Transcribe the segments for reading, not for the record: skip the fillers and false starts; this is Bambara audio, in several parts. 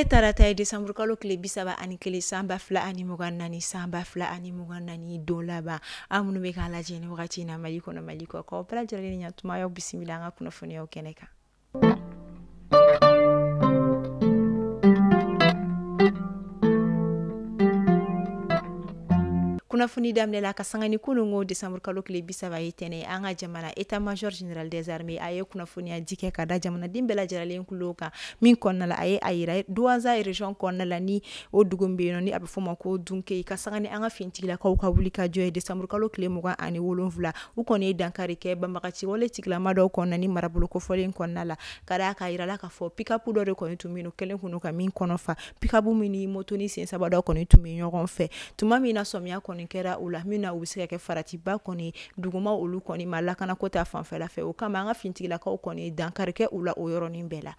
Ale tarata ye Desambre kalo tile 31 san 2024 san 2024 don laban an minnu bɛ k'a lajɛ ni wagati in na Mali kɔnɔ Mali kɔ k'aw bɛɛ lajɛlen ni ɲantuma y'aw bisimila an ka kunnafoniyaw kɛnɛ kan. Kunnafoni daminɛla ka sanga ni kunungo Desambre kalo tile 30 ye tɛnɛ an ka jamana état major général des armées a ye kunnafoniya di kɛ ka da jamanaden bɛɛ lajɛlen kulo kan min kɔnɔna la a ye a yira Douaza région kɔnɔna la ni o dugu bɛ yen ni a bɛ fɔ ma ko Dunke ka sanga ni an ka fintigilakaw ka wuli ka jɔ ye Desambre kalo tile 27 u kɔni ye dankari kɛ banbagaci wale tigilama dɔw kɔnɔna ni marabolo kofɔlen kɔnɔna la ka da ka yira la ka fɔ pick-up dɔ de kɔni tun bɛ yen kelen kun ka min kɔnɔ fa pick-up min ni moto ni sen saba dɔ kɔni tun bɛ ɲɔgɔn fɛ tuma min na sɔmiya kɔni kɛra u la min na u bɛ se ka kɛ faratiba kɔni duguma olu kɔni ma lakana ko ta fanfɛla fɛ o kama an ka fintigilakaw kɔni dankari kɛ u la o yɔrɔnin bɛɛ la.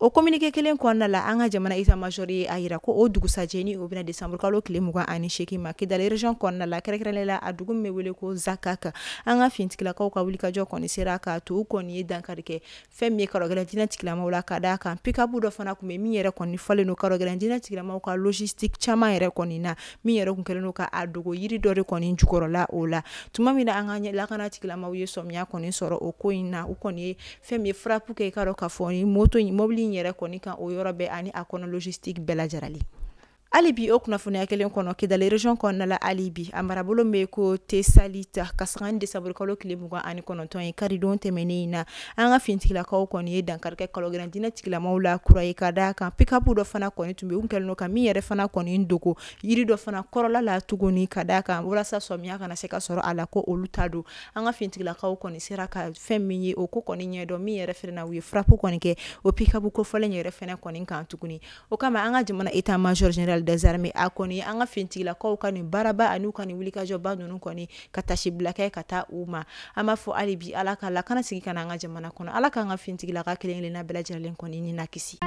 O communiqué kelen kɔnɔna la an ka jamana état major ye a yira ko o dugusajɛ o bɛna Desambre kalo tile 28 ma Kidali région kɔnɔna la kɛrɛnkɛrɛnnenya la a dugu min bɛ wele ko Zakaka an ka fintigilakaw ka wulikajɔ kɔni sera k'a to u kɔni ye dankari kɛ fɛn min ye karɔgɛlɛn diinɛ tigilamaw la ka d'a kan pick-up dɔ fana tun bɛ min yɛrɛ kɔni falen don karɔgɛlɛn diinɛ tigilamaw ka logistique caman yɛrɛ kɔni na min yɛrɛ kun kɛlen don ka a dogo yiri dɔ de kɔni jukɔrɔla o la tuma min na an ka lakana tigilamaw ye sɔmiya kɔni sɔrɔ o ko in na u kɔni ye fɛn min ye frappe kɛ ka dɔ ka fɔ ni moto in mobili yɛrɛ kɔni kan o yɔrɔ bɛɛ ani a kɔnɔ logistique bɛɛ lajarali. Ali bi o kunnafoniya kelen kɔnɔ Kidali région kɔnɔna la ali bi a marabolo bɛ ko Tesalita ka sanga ni Desambre kalo tile 29 ye karidon tɛmɛnen in na an ka fintigilakaw kɔni ye dankari kɛ karɔgɛlɛn diinɛ tigilamaw la kura ye ka d'a kan pick-up dɔ fana kɔni tun bɛ u kɛlen don ka min yɛrɛ fana kɔni dogo yiri dɔ fana kɔrɔla la tuguni ka d'a kan walasa sɔmiya kana se ka sɔrɔ a la ko olu ta don an ka fintigilakaw kɔni sera ka fɛn min ye o ko kɔni ɲɛdɔn min yɛrɛ fɛnɛ na u ye frappe kɔni kɛ o pick-up kofɔlen yɛrɛ fɛnɛ kɔni kan tuguni o kama an ka jamana état major général des armées a kɔni an ka fintigilakaw ka nin baaraba ani ka nin wulikajɔba ninnu kɔni ka tasi bila kɛ ka taa u ma an b'a fɔ hali bi ala ka lakana sigi ka na an ka jamana kɔnɔ ala k'an ka fintigilaka kelen-kelenna bɛɛ lajɛlen kɔni ni na kisi.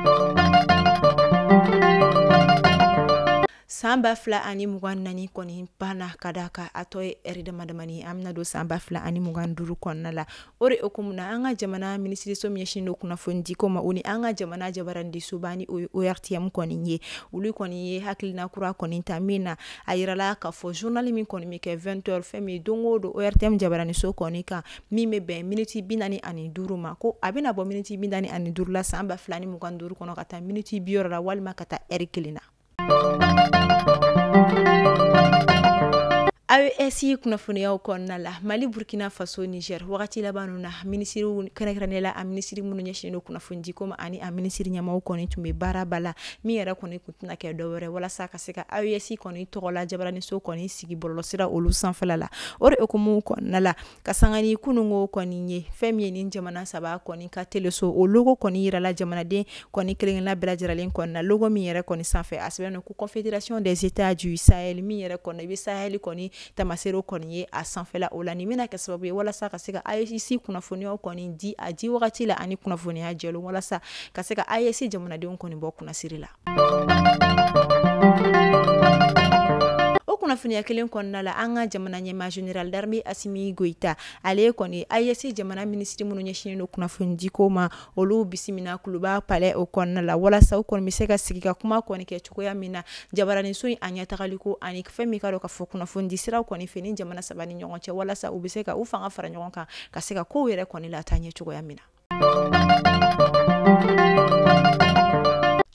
San 2024 kɔni banna ka d'a kan a tɔ ye heure damadamani an bɛna don san 2025 kɔnɔna la o de hukumu na an ka jamana minisiriso min ɲɛsinnen don kunnafoni diko ma o ni an ka jamana jabarandisoba ni o ye ORTM kɔni ye olu kɔni ye hakilina kura kɔni ta min na a yirala ka fɔ journal min kɔni bɛ kɛ 20h fɛn min don o don ORTM jabarandiso kɔni kan min bɛ bɛn miniti 45 ma ko a bɛna bɔ miniti 45 la san 2025 kɔnɔ ka taa miniti 60 la walima ka taa heure 1 na. AES kunnafoniyaw kɔnɔna la Mali Burkina Faso Niger wagati laban na minisiriw kɛrɛnkɛrɛnnenya la a minisiri minnu ɲɛsinnen don kunnafoni diko ma ani a minisiri ɲɛmaaw kɔni tun bɛ baara bala min yɛrɛ kɔni kun tɛna kɛ dɔwɛrɛ walasa ka se ka AES kɔni tɔgɔla jabaraniso kɔni sigi bɔlɔlɔsira olu sanfɛla la o de hukumu kɔnɔna la ka sanga ni kunungo kɔni ye fɛn min ye ni jamana saba kɔni ka teleso o logo kɔni yirala jamanaden kɔni kelen-kelenna bɛɛ lajɛlen kɔnɔna logo min yɛrɛ kɔni sanfɛ a sɛbɛnnen don ko Confédération des États du Sahel min yɛrɛ kɔnɔ i bɛ Sahel kɔni tamasero kɔni ye a sanfɛla o la ni bɛna kɛ sababu ye walasa ka se ka AES kunnafoniyaw kɔni di a di wagati la ani kunnafoniya jɛlen walasa ka se ka AES jamanadenw kɔni bɔ kunnasiri la. Kunnafoniya kelen kɔnɔna la an ka jamana ɲɛmaa général d'armée Assimi Goïta ale kɔni AES jamana minisiri minnu ɲɛsinnen don kunnafoni diko ma olu bisimila kuluba palais o kɔnɔna la walasa u kɔni bɛ se ka sigi ka kuma kɔni kɛ cogoya min na jabaraniso in a ɲɛtagaliko ani fɛn min ka dɔn ka fɔ kunnafoni di siraw kɔni fɛ ni jamana saba ni ɲɔgɔn cɛ walasa u bɛ se ka u fanga fara ɲɔgɔn kan ka se ka kow yɛrɛ kɔni lataa ɲɛ cogoya min na.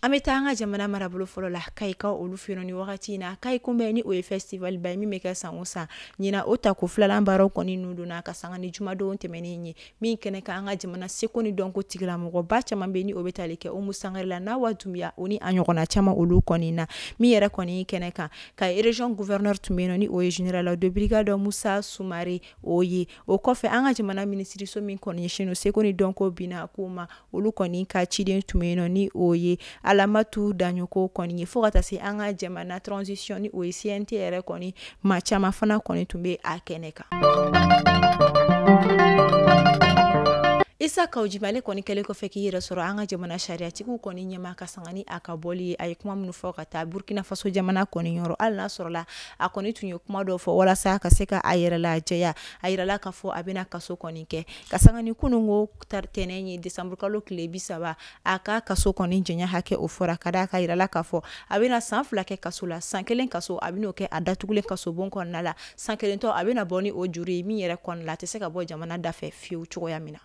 An bɛ taa an ka jamana marabolo fɔlɔ la Kayika olu fɛ yen ni wagati in na Kayiko bɛ ni o ye festival ba ye min bɛ kɛ san o san ɲina o ta ko filanan baaraw kɔni ninnu donna ka sanga ni jumadon tɛmɛnen ye min kɛnɛ kan an ka jamana seko ni dɔnko tigilamɔgɔba caman bɛ ni o bɛ tali kɛ Umu Sangare la Nawa Dumbuya o ni a ɲɔgɔnna caman olu kɔni na min yɛrɛ kɔni kɛnɛ kan ka région gouverneur tun bɛ yen ni o ye général de brigade Musa Sumare o ye o kɔfɛ an ka jamana minisiriso min kɔni ɲɛsinnen don seko ni dɔnko binna ko ma olu kɔni ka ciden tun bɛ yen ni o ye Alamatu Daɲoko kɔni ye fo ka taa se an ka jamana transition ni o ye CNT yɛrɛ kɔni maa caman fana kɔni tun bɛ a kɛnɛ kan. Isa Kaujimale kɔni kɛlen kɔfɛ k'i yɛrɛ sɔrɔ an ka jamana sariyatigiw kɔni ɲɛma ka sangani a ka bɔli a ye kuma minnu fɔ ka taa Burkina Faso jamana kɔni yɔrɔ hali n'a sɔrɔla a kɔni tun ye kuma dɔw fɔ walasa a ka se ka a yɛrɛ lajɛya a yirala k'a fɔ a bɛna kaso kɔni kɛ ka sangani kununko tɛnɛn ye décembre kalo tile 30 a ka kaso kɔni jɛnya hakɛ o fɔra ka d'a ka yirala k'a fɔ a bɛna san 2 kɛ kaso la san 1 kaso a bɛn'o kɛ a datugulen kaso bon kɔnɔna la san 1 tɔ a bɛna bɔ ni o juru ye min yɛrɛ kɔnɔna la a tɛ se ka bɔ jamana da fɛ fiyewu cogoya min na.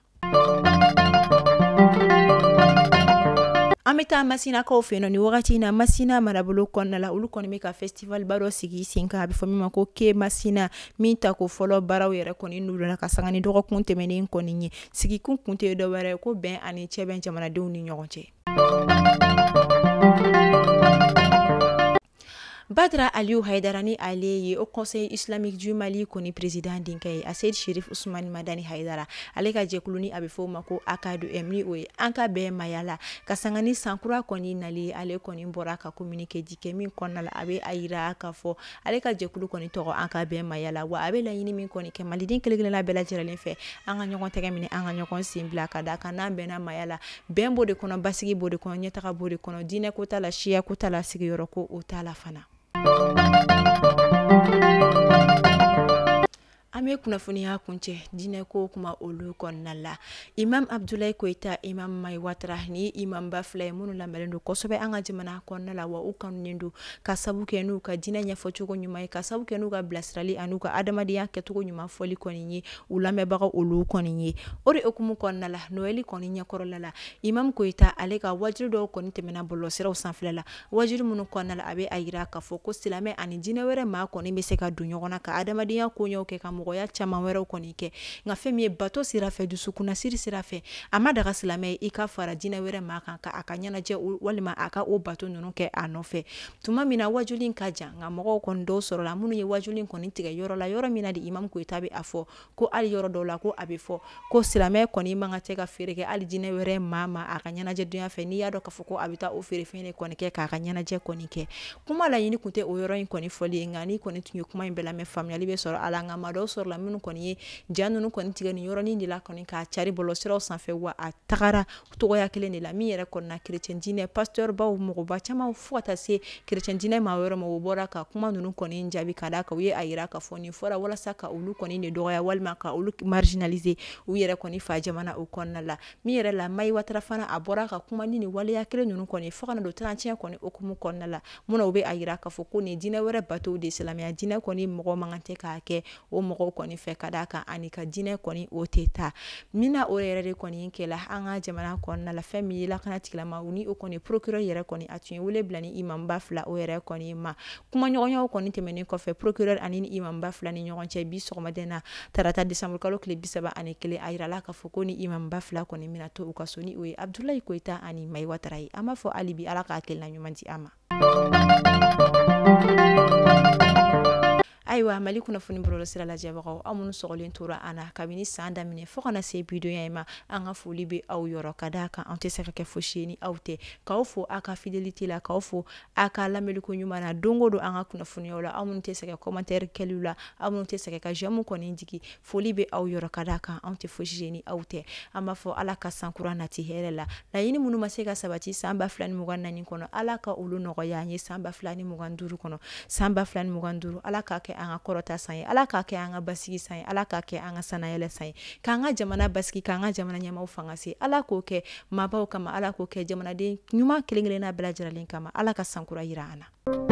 An bɛ taa Masinakaw fɛ yen nɔ ni wagati in na Masina marabolo kɔnɔna la olu kɔni bɛ ka festival ba dɔ sigi sen kan a bɛ fɔ min ma ko Ke Masina min ta ko fɔlɔ baaraw yɛrɛ kɔni n'u ka sanga ni dɔgɔkun tɛmɛnen kɔni ye sigikun kun tɛ dɔ wɛrɛ ko bɛn ani cɛ bɛn jamanadenw ni ɲɔgɔn cɛ. Badra Aliou Haidara ni ale ye au Conseil islamique du Mali koni président denkɛ ye Asseid Chérif Ousmane Madani Haidara ale ka jɛkulu ni a bɛ fɔ o ma ko AK2M ni o ye an ka bɛn mayala ka sanga ni sankura kɔni nali ale kɔni bɔra ka communiqué di kɛ min kɔnɔna la a bɛ a yira k'a fɔ ale ka jɛkulu kɔni tɔgɔ an ka bɛn mayala wa a bɛ laɲini min kɔni kɛ maliden kelen-kelenna bɛɛ lajɛlen fɛ an ka ɲɔgɔn tɛgɛ minɛ an ka ɲɔgɔn sen bila ka d'a kan n'an bɛnna mayala bɛn b'o de kɔnɔ basigi b'o de kɔnɔ ɲɛtaga b'o de kɔnɔ diinɛ ko t'a la siya ko t'a la sigiyɔrɔ ko o t'a la fana. An bɛ kunnafoniya kuncɛ diinɛ ko kuma olu kɔnɔna la Imam Abdoulaye Koyita Imam Mai Watara ni imamba fila ye minnu lamɛnlen don kosɛbɛ an ka jamana kɔnɔna la wa u kanulen don ka sabu kɛ n'u ka diinɛ ɲɛfɔcogo ɲuman ye ka sabu kɛ n'u ka bilasirali ani u ka adamadenya kɛcogo ɲuman fɔli kɔni ye u lamɛnbaga olu kɔni ye o de hukumu kɔnɔna la Noël kɔni ɲɛkɔrɔla la Imam Koyita ale ka wajiri dɔw kɔni tɛmɛna bɔlɔlɔsiraw sanfɛ la wajiri minnu kɔnɔna la a bɛ a yira k'a fɔ ko silamɛ ani diinɛ wɛrɛ maa kɔni bɛ se ka don ɲɔgɔn na ka adamadenya koɲɛw kɛ ka mɔgɔya caman wɛrɛw kɔni kɛ nka fɛn min ye bato sira fɛ dusukuna siri sira fɛ a ma daga silamɛ i ka fara diinɛ wɛrɛ maa kan ka a ka ɲɛnajɛ walima a ka o bato ninnu kɛ a nɔfɛ tuma min na wajuli ka jan nka mɔgɔw kɔni dɔw sɔrɔ la minnu ye wajuli kɔni tigɛ yɔrɔ la yɔrɔ min na de Imam Koyita bɛ a fɔ ko hali yɔrɔ dɔw la ko a bɛ fɔ ko silamɛ kɔni man ka tɛ ka feere kɛ hali diinɛ wɛrɛ maa a ka ɲɛnajɛ donya fɛ n'i y'a dɔn k'a fɔ ko a bɛ taa o feerefɛn de kɔni kɛ k'a ka ɲɛnajɛ kɔni kɛ kuma laɲini kun tɛ o yɔrɔ in kɔni fɔli ye nka ni kɔni tun ye kuma in bɛɛ lamɛn faamuyali bɛ sɔrɔ a la nka maa dɔw sɔrɔ la minnu kɔni ye ja ninnu kɔni tigɛ nin yɔrɔnin de la kɔni k'a cari bɔlɔlɔsiraw sanfɛ wa a tagara togoya kelen de la min yɛrɛ kɔnɔna chrétien diinɛ pasteur baw mɔgɔba caman fo ka taa se chrétien diinɛ maa wɛrɛ ma o bɔra ka kuma ninnu kɔni jaabi ka d'a kan u ye a yira k'a fɔ nin fɔra walasa ka olu kɔni de dɔgɔya walima ka olu marginaliser u yɛrɛ kɔni fa jamana o kɔnɔna la min yɛrɛ la Mai Watara fana a bɔra ka kuma ni nin waleya kelen ninnu kɔni fo kana don 31 kɔni hukumu kɔnɔna la munna u bɛ a yira k'a fɔ ko nin diinɛ wɛrɛ batow de silamɛya diinɛ kɔni mɔgɔ man kan tɛ k'a kɛ o mɔgɔw kɔni fɛ ka d'a kan ani ka diinɛ kɔni o tɛ taa mina o yɛrɛ de kɔni kɛla an ka jamana kɔnɔna la fɛn min ye lakana tigilama ni o kɔni procureur yɛrɛ kɔni a tun ye wele bila ni imamba fila o yɛrɛ kɔni ma kuma ɲɔgɔnyaw kɔni tɛmɛnen kɔfɛ procureur ani ni imamba fila ni ɲɔgɔn cɛ bi sɔgɔmaden na tarata décembre kalo tile 31 a yirala k'a fɔ ko ni imamba fila kɔni mina to u ka so ni o ye Abdoulaye Koyita ani Mai Watara ye an b'a fɔ hali bi ala ka hakilina ɲuman di an ma. Ayiwa Mali kunnafoni bɔlɔlɔ sira lajɛbagaw aw minnu sɔgɔlen tora an na kabini san daminɛ fo kana se bidonya ma an ka foli bɛ aw yɔrɔ ka d'a kan an tɛ se ka kɛ fosi ye ni aw tɛ k'aw fo aw ka fidélité la k'aw fo aw ka lamɛnliko ɲuman na don o don an ka kunnafoniyaw la aw minnu tɛ se ka commentaire kɛliw la aw minnu tɛ se ka j'aime kɔni jigi foli bɛ aw yɔrɔ ka d'a kan an tɛ fosi ye ni aw tɛ an b'a fɔ ala ka sankura nati hɛrɛ la laɲini minnu ma se ka sabati san 2024 kɔnɔ ala ka olu nɔgɔya an ye san 2025 kɔnɔ san 2025 ala k'a kɛ an ka kɔrɔta san ye ala k'a kɛ an ka basigi san ye ala k'a kɛ an ka sanayɛlɛ san ye k'an ka jamana basigi k'an ka jamana ɲɛmaaw fanga se ala k'o kɛ maabaw kama ala k'o kɛ jamanaden ɲuman kelen-kelenna bɛɛ lajɛlen kama ala ka sankura yira an na.